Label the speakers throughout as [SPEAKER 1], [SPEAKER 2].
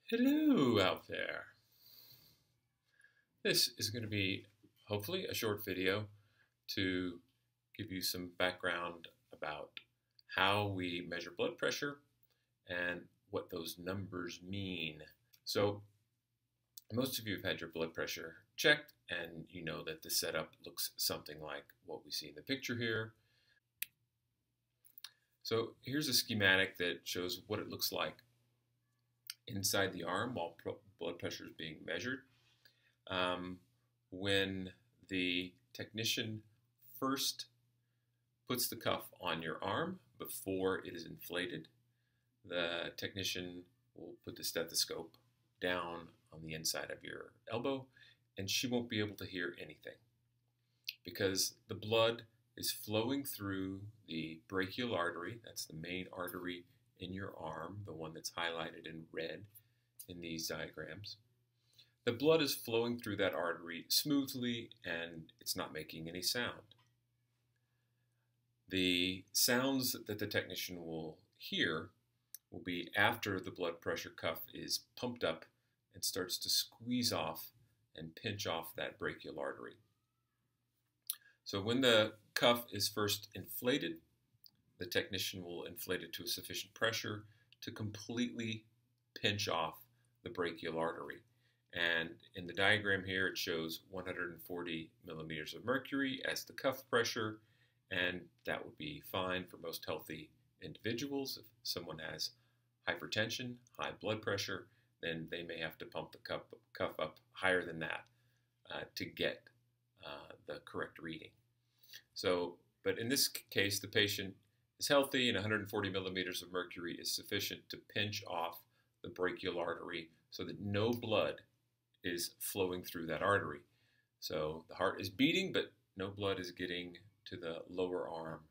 [SPEAKER 1] Hello out there. This is going to be hopefully a short video to give you some background about how we measure blood pressure and what those numbers mean. So most of you have had your blood pressure checked and you know that the setup looks something like what we see in the picture here. So here's a schematic that shows what it looks like inside the arm while blood pressure is being measured. When the technician first puts the cuff on your arm before it is inflated, the technician will put the stethoscope down on the inside of your elbow, and she won't be able to hear anything because the blood is flowing through the brachial artery. That's the main artery in your arm, the one that's highlighted in red in these diagrams. The blood is flowing through that artery smoothly and it's not making any sound. The sounds that the technician will hear will be after the blood pressure cuff is pumped up and starts to squeeze off and pinch off that brachial artery. So when the cuff is first inflated, the technician will inflate it to a sufficient pressure to completely pinch off the brachial artery. And in the diagram here, it shows 140 millimeters of mercury as the cuff pressure, and that would be fine for most healthy individuals. If someone has hypertension, high blood pressure, then they may have to pump the cuff up higher than that to get the correct reading. But in this case, the patient is healthy and 140 millimeters of mercury is sufficient to pinch off the brachial artery so that no blood is flowing through that artery. So the heart is beating, but no blood is getting to the lower arm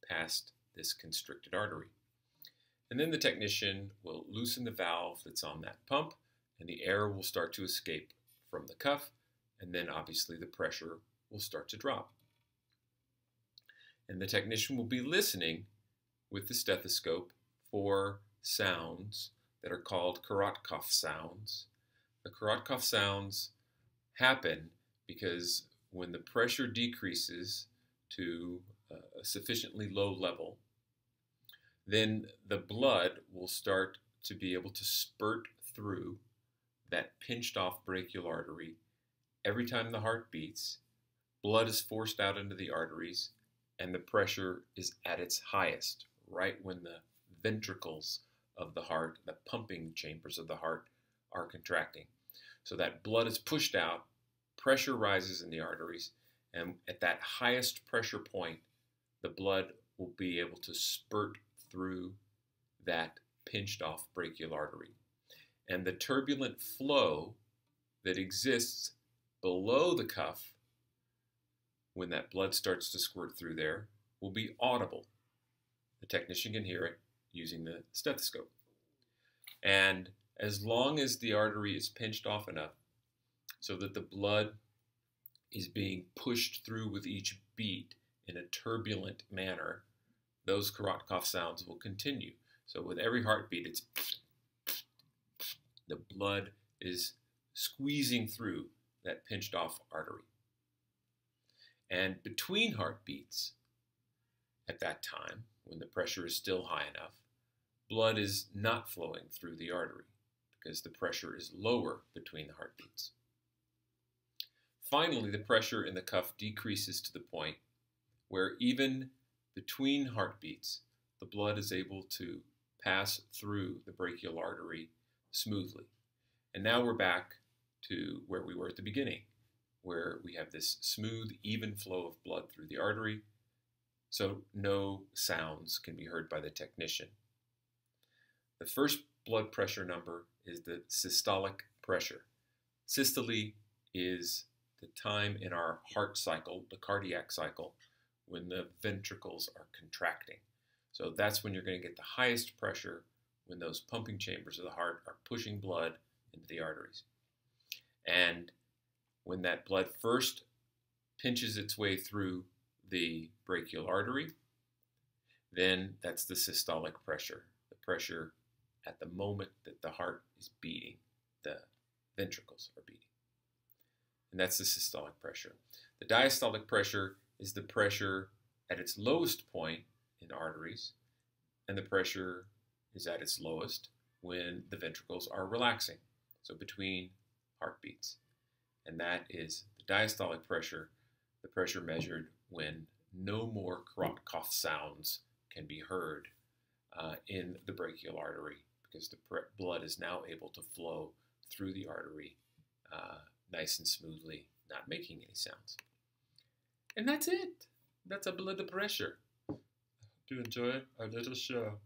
[SPEAKER 1] past this constricted artery. And then the technician will loosen the valve that's on that pump, and the air will start to escape from the cuff, and then obviously the pressure will start to drop. And the technician will be listening with the stethoscope for sounds that are called Korotkov sounds. The Korotkov sounds happen because when the pressure decreases to a sufficiently low level, then the blood will start to be able to spurt through that pinched off brachial artery. Every time the heart beats, blood is forced out into the arteries and the pressure is at its highest, right when the ventricles of the heart, the pumping chambers of the heart, are contracting. So that blood is pushed out, pressure rises in the arteries, and at that highest pressure point, the blood will be able to spurt through that pinched off brachial artery. And the turbulent flow that exists below the cuff when that blood starts to squirt through there will be audible. The technician can hear it using the stethoscope. And as long as the artery is pinched off enough so that the blood is being pushed through with each beat in a turbulent manner, those Korotkov sounds will continue. So with every heartbeat, it's the blood is squeezing through that pinched off artery. And between heartbeats, at that time, when the pressure is still high enough, blood is not flowing through the artery because the pressure is lower between the heartbeats. Finally, the pressure in the cuff decreases to the point where even between heartbeats, the blood is able to pass through the brachial artery smoothly. And now we're back to where we were at the beginning, where we have this smooth, even flow of blood through the artery, so no sounds can be heard by the technician. The first blood pressure number is the systolic pressure. Systole is the time in our heart cycle, the cardiac cycle, when the ventricles are contracting. So that's when you're going to get the highest pressure, when those pumping chambers of the heart are pushing blood into the arteries. And when that blood first pinches its way through the brachial artery, then that's the systolic pressure, the pressure at the moment that the heart is beating. the ventricles are beating. And that's the systolic pressure. The diastolic pressure is the pressure at its lowest point in arteries, and the pressure is at its lowest when the ventricles are relaxing, so between heartbeats. And that is the diastolic pressure, the pressure measured when no more carotid cough sounds can be heard in the brachial artery, because the blood is now able to flow through the artery nice and smoothly, not making any sounds. And that's it. That's a blood pressure. I hope you enjoyed our little show.